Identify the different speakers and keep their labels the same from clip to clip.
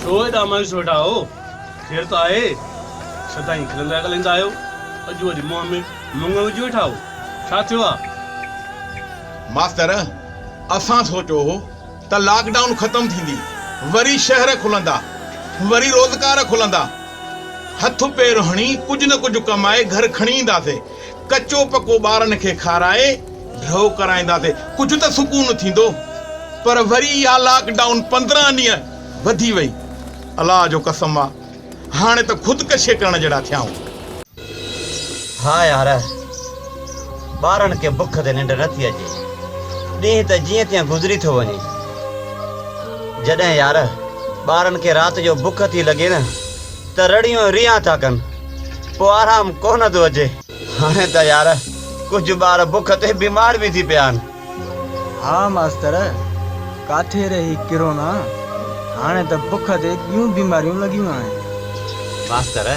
Speaker 1: छो एॾा मायूस वेठा हो? केर त आहे? सदाईं खिलंदा ॻाल्हाईंदा आहियो, अॼु वरी मुंहं में मुंग विझी वेठा हो। छा थियो आहे?
Speaker 2: मास्तर, असां सोचियो हो त लॉकडाउन ख़त्म थींदी, वरी शहर खुलंदा, वरी रोज़गार खुलंदा, हथ पेर हणी कुझु न कुझु कमाए घर खणी ईंदासीं, कचो पको ॿारनि खे खाराए ढो कराईंदासीं, कुझु त सुकून थींदो। पर वरी इहा लॉकडाउन 15 ॾींहं वधी वई। अलाह जो कसम आहे, हाणे त ख़ुदकशी करण जहिड़ा थियाऊं।
Speaker 3: हा यार, ॿारनि खे बुख ते निंड नथी अचे, ॾींहुं त जीअं तीअं गुज़री थो वञे। जॾहिं यार ॿारनि खे राति जो बुख थी लॻे न त रड़ियूं रियां था कनि, पोइ आराम कोन थो अचे। हाणे त यार कुझु ॿार बुख ते बीमार बि थी पिया आहिनि।
Speaker 4: हा मास्तर, काथे रही किरोना, हाणे त बुख ते ॿियूं बीमारियूं लॻियूं आहिनि।
Speaker 3: मास्तर,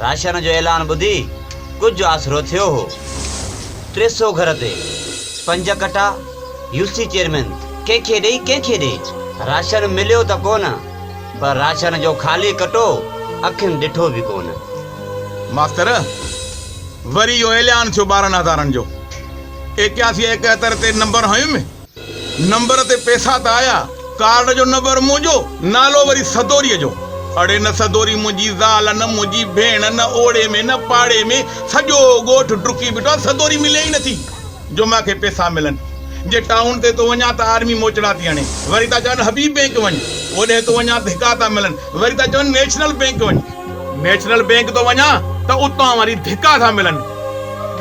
Speaker 3: राशन जो ऐलान ॿुधी कुझु आसरो थियो हो। 300 घर ते 5 कटा यूसी चेयरमैन कंहिंखे ॾेई राशन मिलियो त कोन, पर राशन जो ख़ाली कटो अखियुनि ॾिठो बि कोन।
Speaker 2: मास्तर, वरी इहो ऐलान थियो 12,000 जो। 8171 ते नंबर हयुमि, नंबर ते पैसा त आया, कार्ड जो नंबर मुंहिंजो, नालो वरी सदोरीअ जो। अड़े न सदोरी मुंहिंजी ज़ाल, न मुंहिंजी भेण, न ओड़े में न पाड़े में सॼो ॻोठ डुकी बीठो, सदोरी मिले ई नथी जो मूंखे पैसा मिलनि। जे टाउन ते तो वञा त आर्मी मोचड़ा थी हणे, वरी था चवनि हबीब बैंक वञ, ओॾे तो वञा धिका था मिलनि, वरी था चवनि नेशनल बैंक वञ। नेशनल बैंक तो वञा त उतां वरी धिका था मिलनि।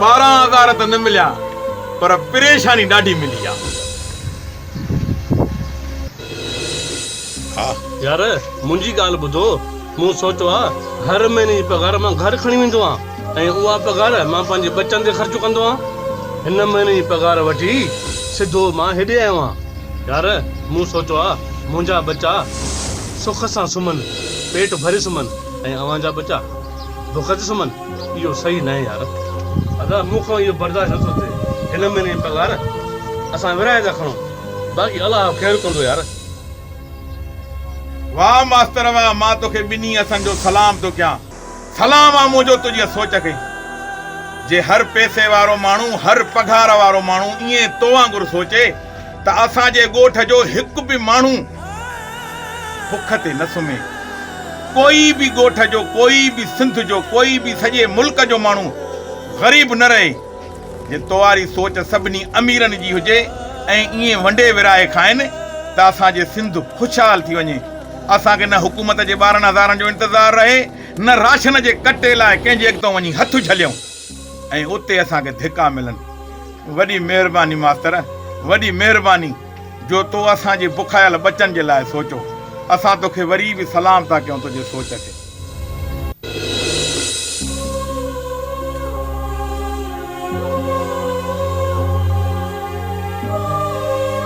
Speaker 2: 12,000 त न मिलिया, पर परेशानी ॾाढी मिली आहे।
Speaker 1: यार मुंहिंजी ॻाल्हि ॿुधो, मूं सोचियो आहे हर महीने जी पघार मां घर खणी वेंदो आहियां ऐं उहा पघार मां पंहिंजे बचनि ते ख़र्च कंदो आहियां। हिन महीने जी पघार वठी सिधो मां हेॾे आयो आहियां। यार मूं सोचियो आहे मुंहिंजा बच्चा सुख सां सुम्हनि, पेट भरे सुम्हनि ऐं अव्हांजा बच्चा बुख ते सुम्हनि। इहो सही न आहे यार। अदा मूंखां इहो बर्दाश्त नथो थिए। हिन महीने जी पघार असां विराए था खणूं, बाक़ी अलाह ख़ैरु कंदो यार।
Speaker 2: वाह मास्तर वाह, मां तोखे ॿिन्ही असांजो सलाम थो कयां। सलाम आहे मुंहिंजो तुंहिंजी सोच खे। जे हर पैसे वारो माण्हू, हर पघार वारो माण्हू ईअं तो वांगुरु सोचे त असांजे ॻोठ जो हिकु बि माण्हू बुख ते न सुम्हे। कोई बि ॻोठ जो, कोई बि सिंध जो, कोई बि सॼे मुल्क जो माण्हू ग़रीब न रहे। जे तोवारी सोच सभिनी अमीरनि जी हुजे ऐं ईअं वंडे विराए खाइनि त असांजे सिंध ख़ुशहाल थी वञे। असांखे न हुकूमत जे 12,000 जो इंतज़ारु रहे, न राशन जे कटे लाइ कंहिंजे अॻितो वञी हथु झलियूं ऐं उते असांखे धिका मिलनि। वॾी महिरबानी मास्तर, वॾी महिरबानी जो तो असांजे बुखायल बचनि जे लाइ सोचो। असां तोखे वरी बि सलाम था कयूं तुंहिंजे सोच खे।